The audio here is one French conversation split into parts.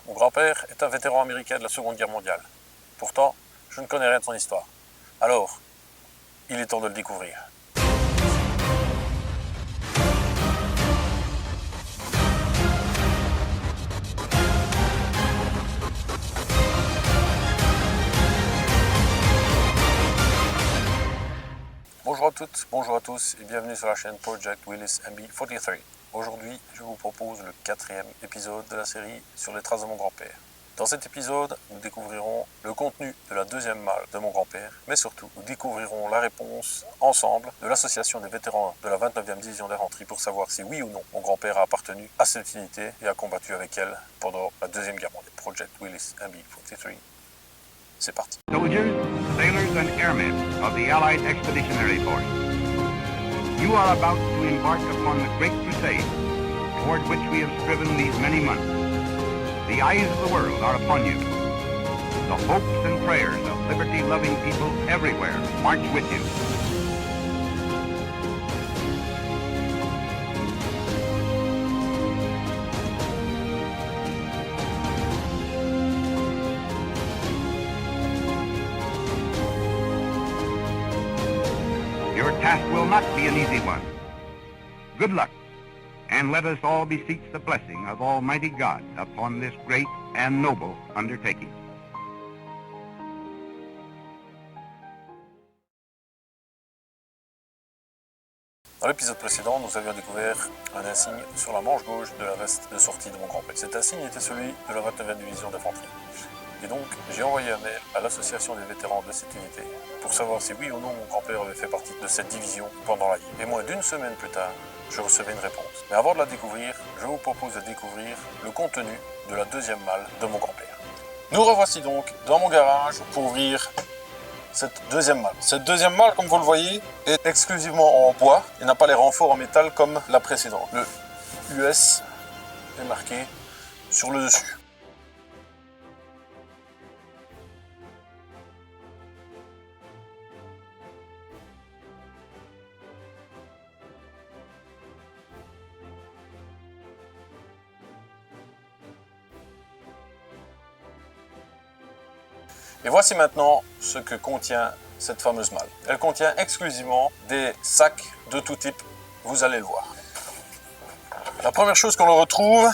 Mon grand-père est un vétéran américain de la Seconde Guerre mondiale. Pourtant, je ne connais rien de son histoire. Alors, il est temps de le découvrir. Bonjour à toutes, bonjour à tous et bienvenue sur la chaîne Project Willis MB43. Aujourd'hui, je vous propose le 4e épisode de la série sur les traces de mon grand-père. Dans cet épisode, nous découvrirons le contenu de la deuxième malle de mon grand-père, mais surtout, nous découvrirons la réponse ensemble de l'association des vétérans de la 29e division d'infanterie pour savoir si oui ou non mon grand-père a appartenu à cette unité et a combattu avec elle pendant la Deuxième Guerre mondiale. Project Willis MB43. C'est parti. Soldiers, sailors, and airmen of the Allied Expeditionary Force, you are about to embark upon the great crusade toward which we have striven these many months. The eyes of the world are upon you. The hopes and prayers of liberty-loving people everywhere march with you. Your task will not be an easy one. Good luck, and let us all beseech the blessing of Almighty God upon this great and noble undertaking. Dans l'épisode précédent, nous avions découvert un insigne sur la manche gauche de la veste de sortie de mon grand-père. Cet insigne était celui de la 29e division d'infanterie. Et donc, j'ai envoyé un mail à l'association des vétérans de cette unité pour savoir si oui ou non mon grand-père avait fait partie de cette division pendant la guerre. Et moins d'une semaine plus tard, je recevais une réponse. Mais avant de la découvrir, je vous propose de découvrir le contenu de la deuxième malle de mon grand-père. Nous revoici donc dans mon garage pour ouvrir cette deuxième malle. Cette deuxième malle, comme vous le voyez, est exclusivement en bois et n'a pas les renforts en métal comme la précédente. Le US est marqué sur le dessus. Et voici maintenant ce que contient cette fameuse malle. Elle contient exclusivement des sacs de tout type, vous allez le voir. La première chose qu'on retrouve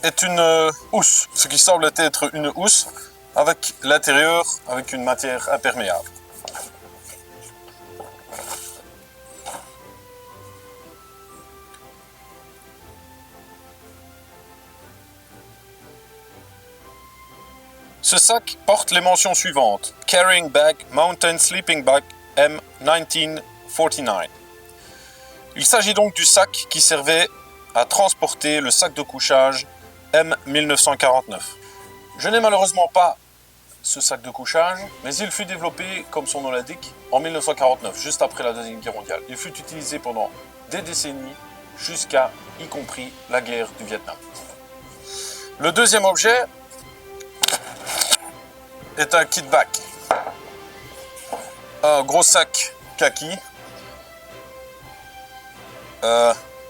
est une housse, ce qui semble être une housse avec l'intérieur avec une matière imperméable. Ce sac porte les mentions suivantes. Carrying Bag Mountain Sleeping Bag M1949. Il s'agit donc du sac qui servait à transporter le sac de couchage M1949. Je n'ai malheureusement pas ce sac de couchage, mais il fut développé, comme son nom l'indique, en 1949, juste après la Deuxième Guerre mondiale. Il fut utilisé pendant des décennies, jusqu'à, y compris, la guerre du Vietnam. Le deuxième objet est un kit bag, un gros sac kaki,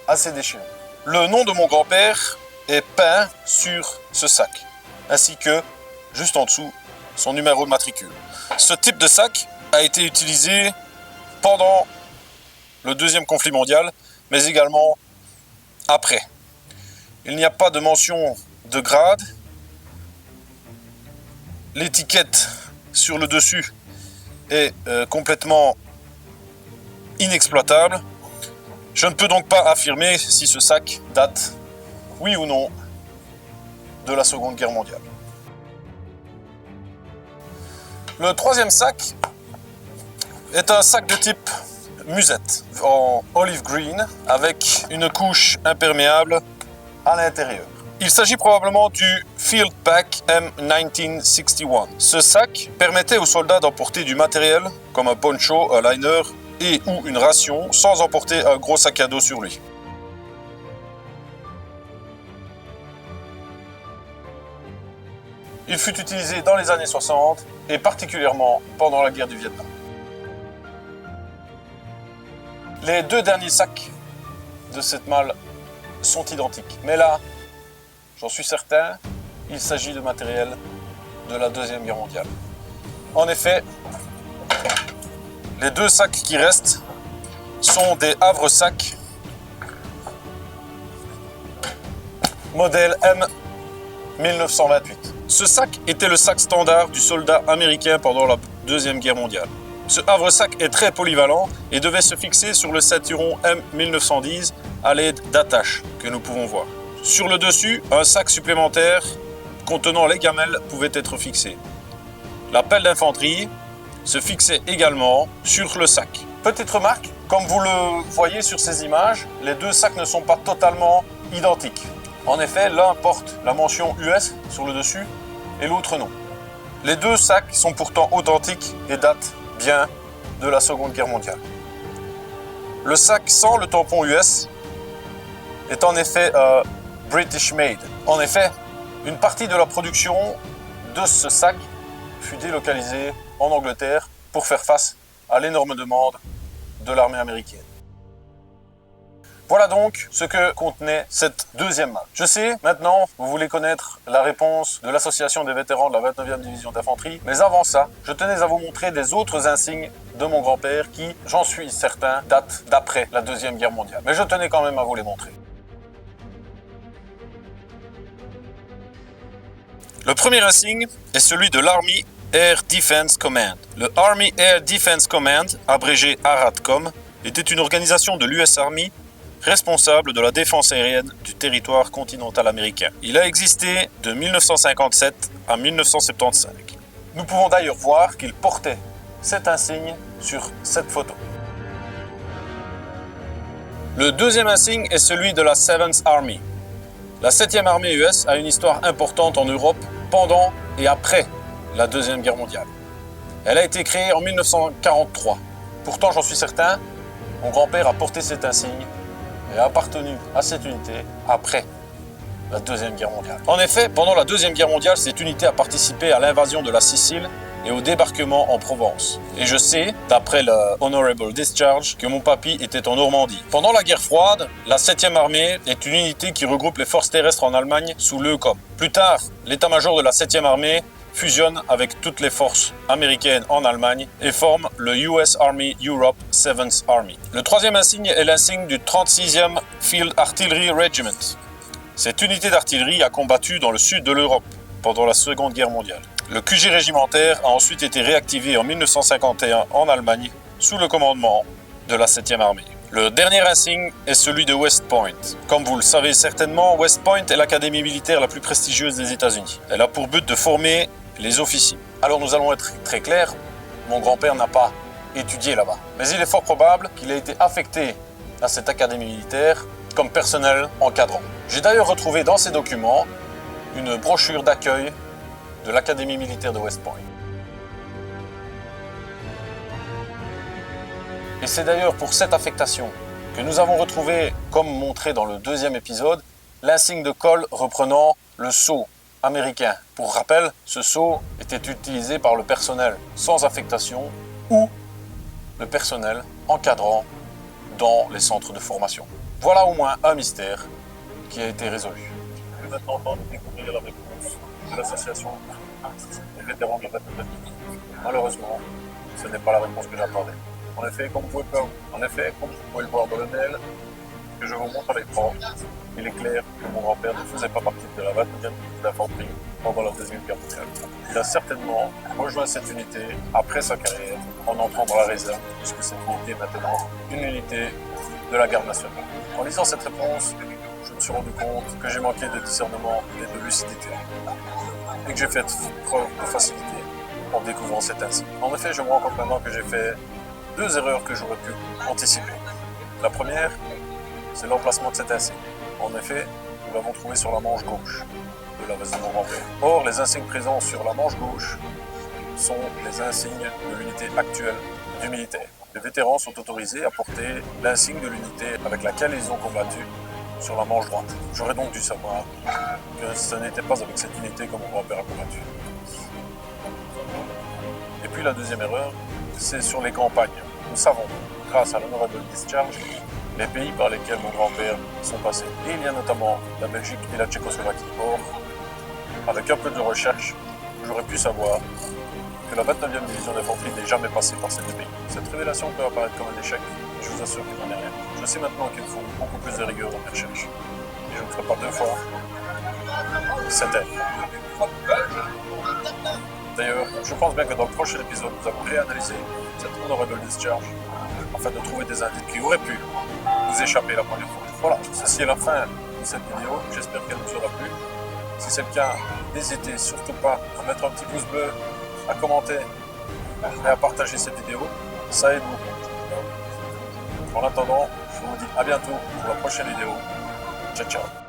assez déchiré. Le nom de mon grand-père est peint sur ce sac, ainsi que, juste en dessous, son numéro de matricule. Ce type de sac a été utilisé pendant le deuxième conflit mondial, mais également après. Il n'y a pas de mention de grade. L'étiquette sur le dessus est complètement inexploitable. Je ne peux donc pas affirmer si ce sac date, oui ou non, de la Seconde Guerre mondiale. Le troisième sac est un sac de type musette en olive green avec une couche imperméable à l'intérieur. Il s'agit probablement du Field Pack M1961. Ce sac permettait aux soldats d'emporter du matériel comme un poncho, un liner et ou une ration sans emporter un gros sac à dos sur lui. Il fut utilisé dans les années 60 et particulièrement pendant la guerre du Vietnam. Les deux derniers sacs de cette malle sont identiques. Mais là, j'en suis certain, il s'agit de matériel de la Deuxième Guerre mondiale. En effet, les deux sacs qui restent sont des havres-sacs modèle M 1928. Ce sac était le sac standard du soldat américain pendant la Deuxième Guerre mondiale. Ce havre-sac est très polyvalent et devait se fixer sur le ceinturon M 1910 à l'aide d'attaches que nous pouvons voir. Sur le dessus, un sac supplémentaire contenant les gamelles pouvait être fixé. La pelle d'infanterie se fixait également sur le sac. Petite remarque, comme vous le voyez sur ces images, les deux sacs ne sont pas totalement identiques. En effet, l'un porte la mention US sur le dessus et l'autre non. Les deux sacs sont pourtant authentiques et datent bien de la Seconde Guerre mondiale. Le sac sans le tampon US est en effet British made. En effet, une partie de la production de ce sac fut délocalisée en Angleterre pour faire face à l'énorme demande de l'armée américaine. Voilà donc ce que contenait cette deuxième map. Je sais, maintenant, vous voulez connaître la réponse de l'association des vétérans de la 29e division d'infanterie, mais avant ça, je tenais à vous montrer des autres insignes de mon grand-père qui, j'en suis certain, datent d'après la Deuxième Guerre mondiale. Mais je tenais quand même à vous les montrer. Le premier insigne est celui de l'Army Air Defense Command. Le Army Air Defense Command, abrégé ARADCOM, était une organisation de l'US Army responsable de la défense aérienne du territoire continental américain. Il a existé de 1957 à 1975. Nous pouvons d'ailleurs voir qu'il portait cet insigne sur cette photo. Le deuxième insigne est celui de la 7th Army. La 7e armée US a une histoire importante en Europe pendant et après la Deuxième Guerre mondiale. Elle a été créée en 1943. Pourtant, j'en suis certain, mon grand-père a porté cet insigne et a appartenu à cette unité après la Deuxième Guerre mondiale. En effet, pendant la Deuxième Guerre mondiale, cette unité a participé à l'invasion de la Sicile et au débarquement en Provence. Et je sais, d'après le Honorable Discharge, que mon papy était en Normandie. Pendant la guerre froide, la 7e armée est une unité qui regroupe les forces terrestres en Allemagne sous l'EUCOM. Plus tard, l'état-major de la 7e armée fusionne avec toutes les forces américaines en Allemagne et forme le US Army Europe 7th Army. Le troisième insigne est l'insigne du 36e Field Artillery Regiment. Cette unité d'artillerie a combattu dans le sud de l'Europe pendant la Seconde Guerre mondiale. Le QG régimentaire a ensuite été réactivé en 1951 en Allemagne sous le commandement de la 7e armée. Le dernier insigne est celui de West Point. Comme vous le savez certainement, West Point est l'académie militaire la plus prestigieuse des États-Unis. Elle a pour but de former les officiers. Alors nous allons être très clairs, mon grand-père n'a pas étudié là-bas. Mais il est fort probable qu'il ait été affecté à cette académie militaire comme personnel encadrant. J'ai d'ailleurs retrouvé dans ces documents une brochure d'accueil de l'académie militaire de West Point. Et c'est d'ailleurs pour cette affectation que nous avons retrouvé, comme montré dans le deuxième épisode, l'insigne de col reprenant le sceau américain. Pour rappel, ce sceau était utilisé par le personnel sans affectation ou le personnel encadrant dans les centres de formation. Voilà au moins un mystère qui a été résolu. Je vais maintenant entendre découvrir la réponse de l'association des vétérans de la 29e. Malheureusement, ce n'est pas la réponse que j'attendais. En effet, comme vous pouvez le voir dans le mail que je vous montre à l'écran, il est clair que mon grand-père ne faisait pas partie de la 29e d'infanterie pendant la Deuxième Guerre mondiale. Il a certainement rejoint cette unité après sa carrière en entrant dans la réserve, puisque cette unité est maintenant une unité de la garde nationale. En lisant cette réponse, je me suis rendu compte que j'ai manqué de discernement et de lucidité, et que j'ai fait preuve de facilité en découvrant cet insigne. En effet, je me rends compte maintenant que j'ai fait deux erreurs que j'aurais pu anticiper. La première, c'est l'emplacement de cet insigne. En effet, nous l'avons trouvé sur la manche gauche de la veste de mon grand-père. Or, les insignes présents sur la manche gauche sont les insignes de l'unité actuelle du militaire. Les vétérans sont autorisés à porter l'insigne de l'unité avec laquelle ils ont combattu sur la manche droite. J'aurais donc dû savoir que ce n'était pas avec cette unité que mon grand-père a combattu. Et puis la deuxième erreur, c'est sur les campagnes. Nous savons, grâce à l'Honorable Discharge, les pays par lesquels mon grand-père sont passés. Et il y a notamment la Belgique et la Tchécoslovaquie. Or, avec un peu de recherche, j'aurais pu savoir que la 29e division d'infanterie n'est jamais passée par ces deux pays. Cette révélation peut apparaître comme un échec, mais je vous assure qu'il n'en est rien. Je sais maintenant qu'il faut beaucoup plus de rigueur dans mes recherches. Et je ne ferai pas 2 fois cette aide. D'ailleurs, je pense bien que dans le prochain épisode, nous allons réanalyser cette honorable discharge afin de trouver des indices qui auraient pu nous échapper la première fois. Voilà, ceci est la fin de cette vidéo. J'espère qu'elle vous aura plu. Si c'est le cas, n'hésitez surtout pas à mettre un petit pouce bleu, à commenter et à partager cette vidéo. Ça aide beaucoup. En attendant, je vous dis à bientôt pour la prochaine vidéo. Ciao, ciao.